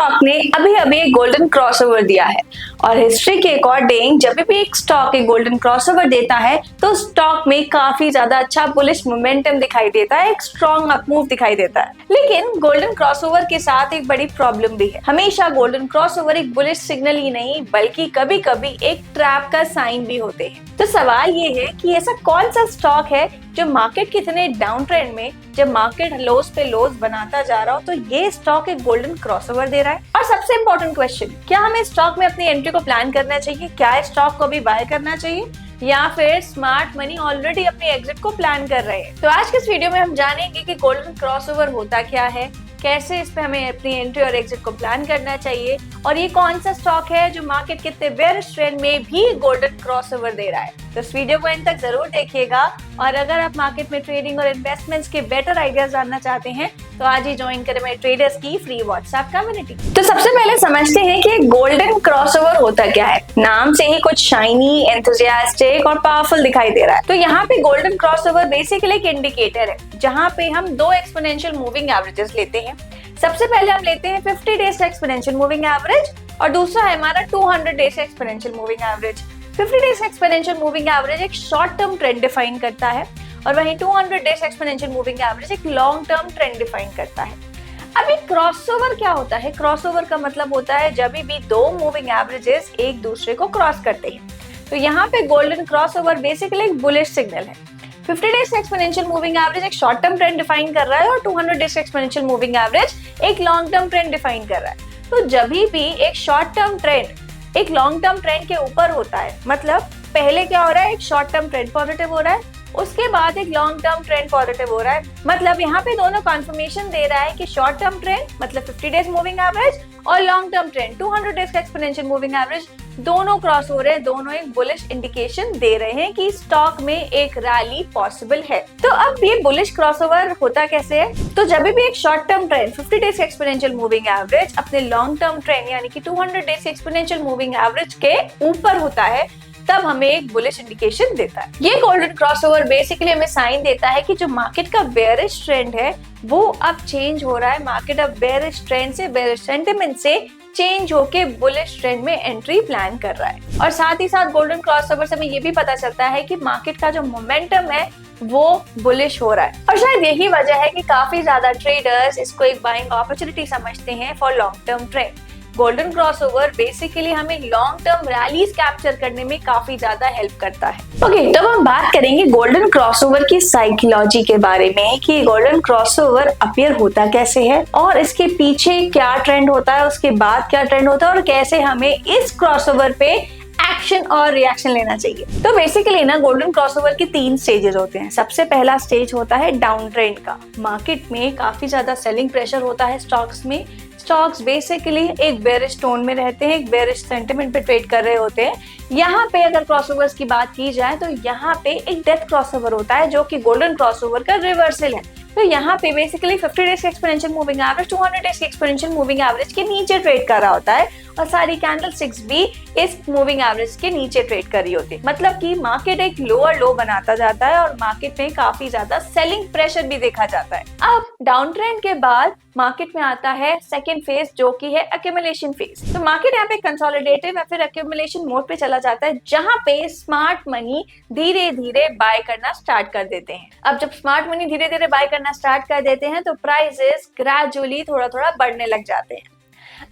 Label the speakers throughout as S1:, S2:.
S1: Stock ने अभी अभी गोल्डन क्रॉसओवर दिया है और हिस्ट्री के अकॉर्डिंग जब भी एक स्टॉक एक गोल्डन क्रॉसओवर देता है तो स्टॉक में काफी ज्यादा अच्छा बुलिश मोमेंटम दिखाई देता है, एक स्ट्रॉन्ग अपमूव दिखाई देता है। लेकिन गोल्डन क्रॉसओवर के साथ एक बड़ी प्रॉब्लम भी है। हमेशा गोल्डन क्रॉसओवर एक बुलिश सिग्नल ही नहीं बल्कि कभी कभी एक ट्रैप का साइन भी होते हैं। तो सवाल ये है कि ऐसा कौन सा स्टॉक है जो मार्केट के इतने डाउन ट्रेंड में जब मार्केट लोज पे लोज बनाता जा रहा हो तो ये स्टॉक एक गोल्डन क्रॉसओवर दे रहा है। और सबसे इंपॉर्टेंट क्वेश्चन, क्या हमें स्टॉक में अपनी एंट्री को प्लान करना चाहिए? क्या इस स्टॉक को भी बाय करना चाहिए या फिर स्मार्ट मनी ऑलरेडी अपनी एग्जिट को प्लान कर रहे हैं? तो आज के इस वीडियो में हम जानेंगे कि गोल्डन क्रॉसओवर होता क्या है, कैसे इस पे हमें अपनी एंट्री और एग्जिट को प्लान करना चाहिए और ये कौन सा स्टॉक है जो मार्केट के बेयरिश ट्रेंड में भी गोल्डन क्रॉसओवर दे रहा है। तो इस वीडियो को एंड तक जरूर देखिएगा और अगर आप मार्केट में ट्रेडिंग और इन्वेस्टमेंट्स के बेटर आइडियाज जानना चाहते हैं तो आज ही ज्वाइन करें मेरे ट्रेडर्स की फ्री व्हाट्सएप कम्युनिटी। तो सबसे पहले समझते हैं कि गोल्डन क्रॉसओवर होता क्या है। नाम से ही कुछ शाइनी, एंथुसियास्टिक और पावरफुल दिखाई दे रहा है। तो यहाँ पे गोल्डन क्रॉसओवर बेसिकली एक इंडिकेटर है जहाँ पे हम दो एक्सपोनेंशियल मूविंग एवरेजेस लेते हैं। सबसे पहले हम लेते हैं 50 डेज का एक्सपोनेंशियल मूविंग एवरेज और दूसरा है हमारा 200 डेज का exponential moving average. 50 days exponential moving average एक शॉर्ट टर्म ट्रेंड डिफाइन करता है और वहीं 200 डेज एक्सपोनेंशियल मूविंग एवरेज एक लॉन्ग टर्म ट्रेंड डिफाइन करता है। अब एक क्रॉसओवर क्या होता है? क्रॉसओवर का मतलब होता है जब भी दो मूविंग एवरेजेस एक दूसरे को क्रॉस करते हैं। तो यहाँ पे गोल्डन क्रॉसओवर बेसिकली एक बुलिश सिग्नल है। 50 डेज एक्सपोनेंशियल मूविंग एवरेज एक शॉर्ट टर्म ट्रेंड डिफाइन कर रहा है और 200 डेज एक्सपोनेंशियल मूविंग एवरेज एक लॉन्ग टर्म ट्रेंड डिफाइन कर रहा है। तो जब भी एक शॉर्ट टर्म ट्रेंड एक लॉन्ग टर्म ट्रेंड के ऊपर होता है, मतलब पहले क्या हो रहा है, एक शॉर्ट टर्म ट्रेंड पॉजिटिव हो रहा है, उसके बाद एक लॉन्ग टर्म ट्रेंड पॉजिटिव हो रहा है, मतलब यहाँ पे दोनों कंफर्मेशन दे रहा है कि शॉर्ट टर्म ट्रेंड मतलब 50 डेज मूविंग एवरेज और लॉन्ग टर्म ट्रेंड 200 डेज का एक्सपोनेंशियल मूविंग एवरेज दोनों क्रॉस हो रहे हैं, दोनों एक बुलिश इंडिकेशन दे रहे हैं कि स्टॉक में एक रैली पॉसिबल है। तो अब ये बुलिश क्रॉसओवर होता कैसे है? तो जब भी एक short term trend 50 days exponential moving average अपने लॉन्ग टर्म ट्रेंड यानी कि 200 डेज एक्सपोनेंशियल मूविंग एवरेज के ऊपर होता है तब हमें एक बुलिश इंडिकेशन देता है। ये गोल्डन क्रॉसओवर बेसिकली हमें साइन देता है कि जो मार्केट का बेयरिश ट्रेंड है वो अब चेंज हो रहा है। मार्केट अब बेयरिश ट्रेंड से, बेयरिश सेंटिमेंट से चेंज होके बुलिश ट्रेंड में एंट्री प्लान कर रहा है। और साथ ही साथ गोल्डन क्रॉसओवर से हमें ये भी पता चलता है कि मार्केट का जो मोमेंटम है वो बुलिश हो रहा है और शायद यही वजह है कि काफी ज्यादा ट्रेडर्स इसको एक बाइंग अपॉर्चुनिटी समझते हैं for long term trend. Golden crossover basically हमें लॉन्ग टर्म रैलीज कैप्चर करने में काफी ज्यादा हेल्प करता है। ओके, तो हम बात करेंगे गोल्डन क्रॉसओवर की साइकोलॉजी के बारे में कि गोल्डन क्रॉसओवर अपीयर होता कैसे है और इसके पीछे क्या ट्रेंड होता है, उसके बाद क्या ट्रेंड होता है और कैसे हमें इस क्रॉसओवर पे एक्शन और रिएक्शन लेना चाहिए। तो बेसिकली ना गोल्डन क्रॉसओवर के 3 स्टेजेस होते हैं। सबसे पहला स्टेज होता है डाउन ट्रेंड का। मार्केट में काफी ज्यादा सेलिंग प्रेशर होता है स्टॉक्स में। स्टॉक्स बेसिकली एक बेयरिश टोन में रहते हैं, एक बेयरिश सेंटिमेंट पे ट्रेड कर रहे होते हैं। यहाँ पे अगर क्रॉसओवर्स की बात की जाए तो यहाँ पे एक डेथ क्रॉसओवर होता है जो कि गोल्डन क्रॉसओवर का रिवर्सल है। तो यहाँ पे basically 50 days exponential moving average 200 days exponential moving average के नीचे ट्रेड कर रहा होता है और सारी कैंडलस्टिक्स भी इस मूविंग एवरेज के नीचे ट्रेड कर रही होती है। मतलब कि मार्केट एक लोअर लो बनाता जाता है और मार्केट में काफी ज्यादा सेलिंग प्रेशर भी देखा जाता है। अब डाउन ट्रेंड के बाद मार्केट में आता है सेकेंड फेज जो कि है एक्यूमुलेशन फेज। तो मार्केट यहाँ पे कंसोलिडेटिव या फिर एक्यूमुलेशन मोड पे चला जाता है जहाँ पे स्मार्ट मनी धीरे धीरे बाय करना स्टार्ट कर देते हैं। अब जब स्मार्ट मनी धीरे धीरे बाय करना स्टार्ट कर देते हैं तो प्राइसेस ग्रेजुअली थोड़ा थोड़ा बढ़ने लग जाते हैं।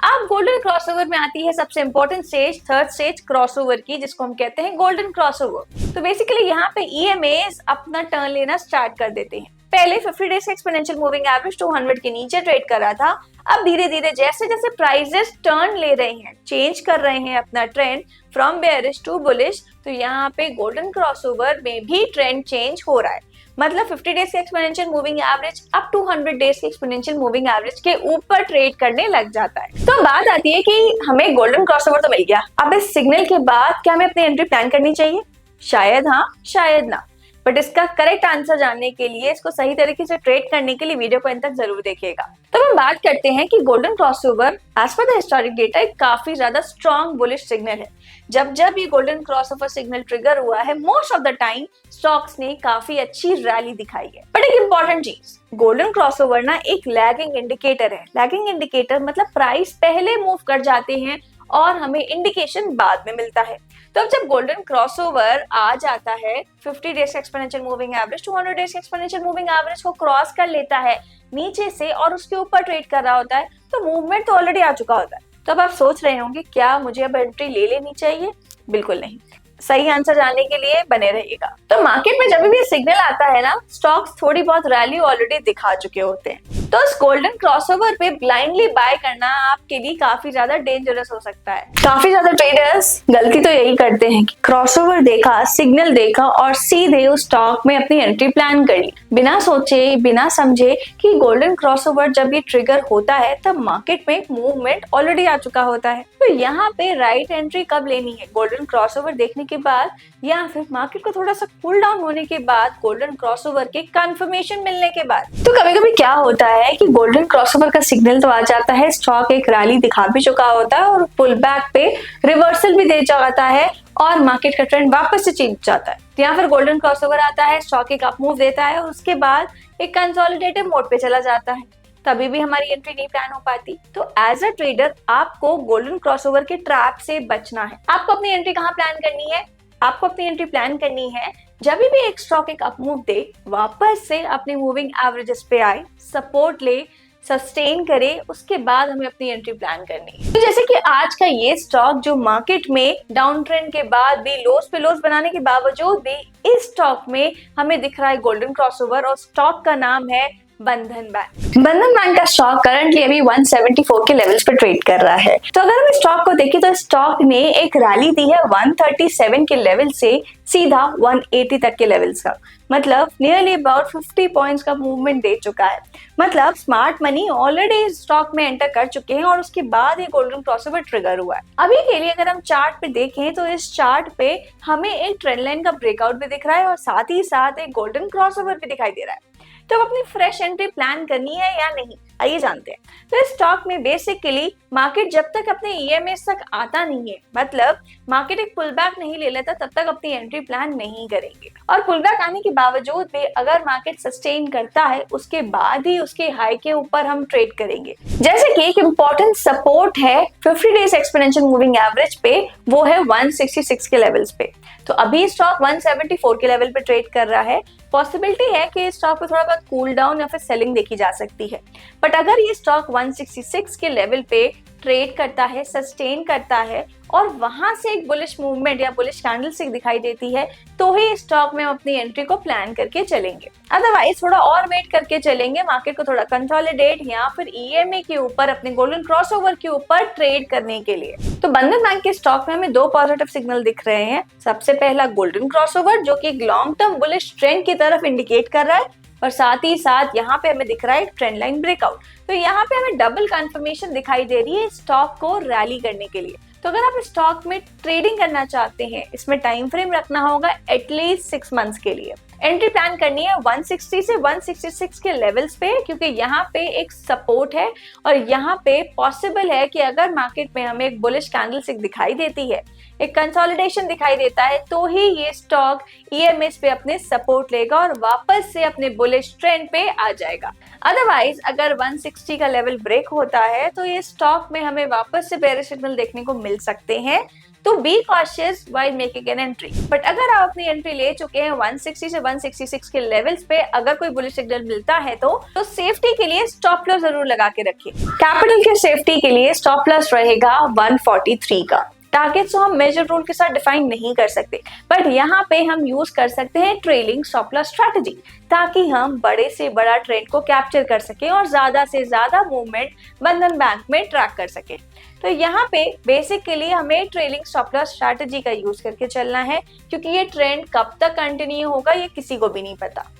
S1: अब गोल्डन क्रॉसओवर में आती है सबसे important stage, third stage crossover की, जिसको हम कहते हैं गोल्डन क्रॉसओवर। तो बेसिकली यहाँ पे ईएमएस अपना टर्न लेना स्टार्ट कर देते हैं। पहले 50 डेज एक्सपोनेंशियल मूविंग एवरेज 200 के नीचे ट्रेड कर रहा था। अब धीरे धीरे जैसे जैसे प्राइसेस टर्न ले रहे हैं, चेंज कर रहे हैं अपना trend from bearish to bullish, तो यहाँ पे गोल्डन क्रॉसओवर में भी ट्रेंड चेंज हो रहा है। मतलब 50 डेज के एक्सपोनेंशियल मूविंग एवरेज अब 200 डेज के एक्सपोनेंशियल मूविंग एवरेज के ऊपर ट्रेड करने लग जाता है। तो बात आती है कि हमें गोल्डन क्रॉसओवर तो मिल गया, अब इस सिग्नल के बाद क्या हमें अपनी एंट्री प्लान करनी चाहिए? शायद हाँ, शायद ना। बट इसका करेक्ट आंसर जानने के लिए, इसको सही तरीके से ट्रेड करने के लिए वीडियो को अंत तक जरूर देखिएगा। तो हम बात करते हैं कि golden crossover as per the historic data एक काफी ज्यादा स्ट्रॉन्ग बुलिश सिग्नल है। जब ये गोल्डन क्रॉसओवर सिग्नल ट्रिगर हुआ है, most of the time stocks ने काफी अच्छी रैली दिखाई है। बट एक इंपॉर्टेंट चीज, गोल्डन क्रॉसओवर ना एक लैगिंग इंडिकेटर है। लैगिंग इंडिकेटर मतलब प्राइस पहले मूव कर जाते हैं और हमें इंडिकेशन बाद में मिलता है। तो अब जब गोल्डन क्रॉसओवर आ जाता है 50 days exponential moving average 200 days exponential moving average को क्रॉस कर लेता है नीचे से और उसके ऊपर ट्रेड कर रहा होता है, तो मूवमेंट तो ऑलरेडी आ चुका होता है। तो अब आप सोच रहे होंगे क्या मुझे अब एंट्री ले लेनी चाहिए? बिल्कुल नहीं। सही आंसर जानने के लिए बने रहिएगा। तो मार्केट में जब भी सिग्नल आता है ना, स्टॉक्स थोड़ी बहुत रैली ऑलरेडी दिखा चुके होते हैं। तो इस गोल्डन क्रॉसओवर पे ब्लाइंडली बाय करना आपके लिए काफी ज्यादा डेंजरस हो सकता है। काफी ज्यादा ट्रेडर्स गलती तो यही करते हैं कि क्रॉसओवर देखा, सिग्नल देखा और सीधे उस स्टॉक में अपनी एंट्री प्लान कर ली, बिना सोचे बिना समझे कि गोल्डन क्रॉसओवर जब ये ट्रिगर होता है तब मार्केट में मूवमेंट ऑलरेडी आ चुका होता है। तो यहाँ पे राइट एंट्री कब लेनी है? गोल्डन क्रॉसओवर देखने के बाद या फिर मार्केट को थोड़ा सा कूल डाउन होने के बाद, गोल्डन क्रॉसओवर के कंफर्मेशन मिलने के बाद। तो कभी कभी क्या होता है कि गोल्डन क्रॉसओवर का सिग्नल तो आ जाता है, स्टॉक एक रैली दिखा भी चुका होता है और पुल बैक पे रिवर्सल भी दे जाता है और मार्केट का ट्रेंड वापस से चेंज जाता है। या फिर गोल्डन क्रॉसओवर आता है, स्टॉक एक अप मूव देता है और उसके बाद एक कंसोलिडेटिव मोड पे चला जाता है, तभी भी हमारी एंट्री नहीं प्लान हो पाती। तो एज अ ट्रेडर आपको गोल्डन क्रॉसओवर के ट्रैप से बचना है। आपको अपनी एंट्री कहाँ प्लान करनी है? आपको अपनी एंट्री प्लान करनी है जब भी एक स्टॉक एक अप मूव दे, वापस से अपने मूविंग एवरेजेस पे आए, सपोर्ट ले, सस्टेन करे, उसके बाद हमें अपनी एंट्री प्लान करनी है। तो जैसे कि आज का ये स्टॉक जो मार्केट में डाउन ट्रेंड के बाद भी लोस पे लोस बनाने के बावजूद भी इस स्टॉक में हमें दिख रहा है गोल्डन क्रॉसओवर और स्टॉक का नाम है बंधन बैंक। बंधन बैंक का स्टॉक करंटली अभी 174 के लेवल्स पे ट्रेड कर रहा है। तो अगर हम स्टॉक को देखें तो स्टॉक ने एक रैली दी है 137 के लेवल से सीधा 180 तक के लेवल्स का, मतलब नियरली अबाउट 50 पॉइंट्स का मूवमेंट दे चुका है। मतलब स्मार्ट मनी ऑलरेडी स्टॉक में एंटर कर चुके हैं और उसके बाद ये गोल्डन क्रॉसओवर ट्रिगर हुआ है। अभी के लिए अगर हम चार्ट पे देखें तो इस चार्ट पे हमें एक ट्रेंड लाइन का ब्रेकआउट भी दिख रहा है और साथ ही साथ एक गोल्डन क्रॉसओवर भी दिखाई दे रहा है। तो अपनी फ्रेश एंट्री प्लान करनी है या नहीं, आइए जानते हैं। तो इस स्टॉक में बेसिकली मार्केट जब तक अपने ईएमएस तक आता नहीं है, मतलब मार्केट एक पुल बैक नहीं ले लेता, तब तक अपनी एंट्री प्लान नहीं करेंगे। और पुल बैक आने के बावजूद भी अगर मार्केट सस्टेन करता है, उसके बाद ही उसके हाई के ऊपर हम ट्रेड करेंगे। जैसे कि एक इंपॉर्टेंट सपोर्ट है 50 डेज एक्सपोनेंशियल मूविंग एवरेज पे, वो है 166 के लेवल्स पे। तो अभी स्टॉक 174 के लेवल पे ट्रेड कर रहा है। पॉसिबिलिटी है कि स्टॉक पे थोड़ा बहुत कूल डाउन या फिर सेलिंग देखी जा सकती है, बट अगर ये स्टॉक 166 के लेवल पे ट्रेड करता है, सस्टेन करता है और वहां से एक बुलिश मूवमेंट या बुलिश कैंडलस्टिक दिखाई देती है, तो ही स्टॉक में हम अपनी एंट्री को प्लान करके चलेंगे। अदरवाइज थोड़ा और वेट करके चलेंगे, मार्केट को थोड़ा कंसोलिडेट या फिर ईएमए के ऊपर, अपने गोल्डन क्रॉसओवर के ऊपर ट्रेड करने के लिए। तो बंधन बैंक के स्टॉक में हमें दो पॉजिटिव सिग्नल दिख रहे हैं। सबसे पहला गोल्डन क्रॉसओवर जो कि लॉन्ग टर्म बुलिश ट्रेंड की तरफ इंडिकेट कर रहा है और साथ ही साथ यहाँ पे हमें दिख रहा है ट्रेंड लाइन ब्रेकआउट। तो यहाँ पे हमें डबल कंफर्मेशन दिखाई दे रही है स्टॉक को रैली करने के लिए। तो अगर आप स्टॉक में ट्रेडिंग करना चाहते हैं, इसमें टाइम फ्रेम रखना होगा एटलीस्ट 6 मंथ्स के लिए। एंट्री प्लान करनी है 160 से 166 के लेवल्स पे, क्योंकि यहाँ पे एक सपोर्ट है और यहाँ पे पॉसिबल है कि अगर मार्केट में हमें एक बुलिश कैंडलस्टिक दिखाई देती है, एक कंसोलिडेशन दिखाई देता है, तो ही ये स्टॉक ईएमएस पे अपने सपोर्ट लेगा और वापस से अपने बुलिश ट्रेंड पे आ जाएगा। अदरवाइज अगर 160 का लेवल ब्रेक होता है तो ये स्टॉक में हमें वापस से बेयरिश सिग्नल देखने को मिल सकते हैं। तो be cautious while making an entry. But अगर आप अपनी एंट्री ले चुके हैं 160 से 166 के लेवल्स पे, अगर कोई बुलिश सिग्नल मिलता है तो सेफ्टी के लिए स्टॉप लॉस जरूर लगा के रखिए। कैपिटल के सेफ्टी के लिए स्टॉप लॉस रहेगा 143 का। टारगेट्स को हम मेजर रूल के साथ डिफाइन नहीं कर सकते, बट यहाँ पे हम यूज कर सकते हैं ट्रेलिंग स्टॉप लॉस स्ट्रैटेजी, ताकि हम बड़े से बड़ा ट्रेंड को कैप्चर कर सकें और ज्यादा से ज्यादा मूवमेंट बंधन बैंक में ट्रैक कर सकें। तो यहाँ पे बेसिकली हमें ट्रेलिंग स्टॉप लॉस स्ट्रैटेजी का यूज करके चलना है, क्योंकि ये ट्रेंड कब तक कंटिन्यू होगा ये किसी को भी नहीं पता।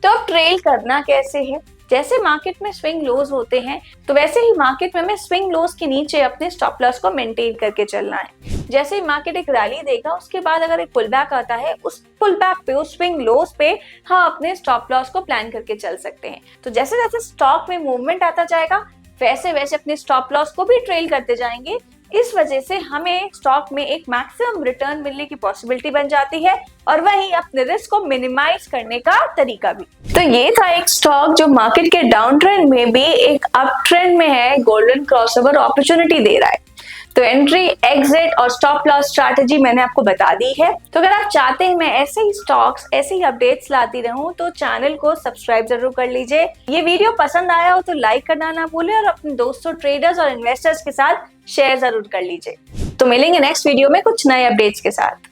S1: तो अब ट्रेल करना कैसे है? जैसे मार्केट में स्विंग लोज होते हैं तो वैसे ही मार्केट में हमें स्विंग लोज के नीचे अपने स्टॉप लॉस को मेंटेन करके चलना है। जैसे ही मार्केट एक रैली देगा उसके बाद अगर एक पुल बैक आता है, उस पुल बैक पे, उस स्विंग लोज पे हम अपने स्टॉप लॉस को प्लान करके चल सकते हैं। तो जैसे जैसे स्टॉक में मूवमेंट आता जाएगा वैसे वैसे अपने स्टॉप लॉस को भी ट्रेल करते जाएंगे। इस वजह से हमें स्टॉक में एक मैक्सिमम रिटर्न मिलने की पॉसिबिलिटी बन जाती है और वहीं अपने रिस्क को मिनिमाइज करने का तरीका भी। तो ये था एक स्टॉक जो मार्केट के डाउन ट्रेंड में भी एक अप ट्रेंड में है, गोल्डन क्रॉसओवर अपॉर्चुनिटी दे रहा है। तो एंट्री, एग्जिट और स्टॉप लॉस स्ट्रैटेजी मैंने आपको बता दी है। तो अगर आप चाहते हैं मैं ऐसे ही स्टॉक्स, ऐसे ही अपडेट्स लाती रहूं तो चैनल को सब्सक्राइब जरूर कर लीजिए। ये वीडियो पसंद आया हो तो लाइक करना ना भूलें और अपने दोस्तों, ट्रेडर्स और इन्वेस्टर्स के साथ शेयर जरूर कर लीजिए। तो मिलेंगे नेक्स्ट वीडियो में कुछ नए अपडेट्स के साथ।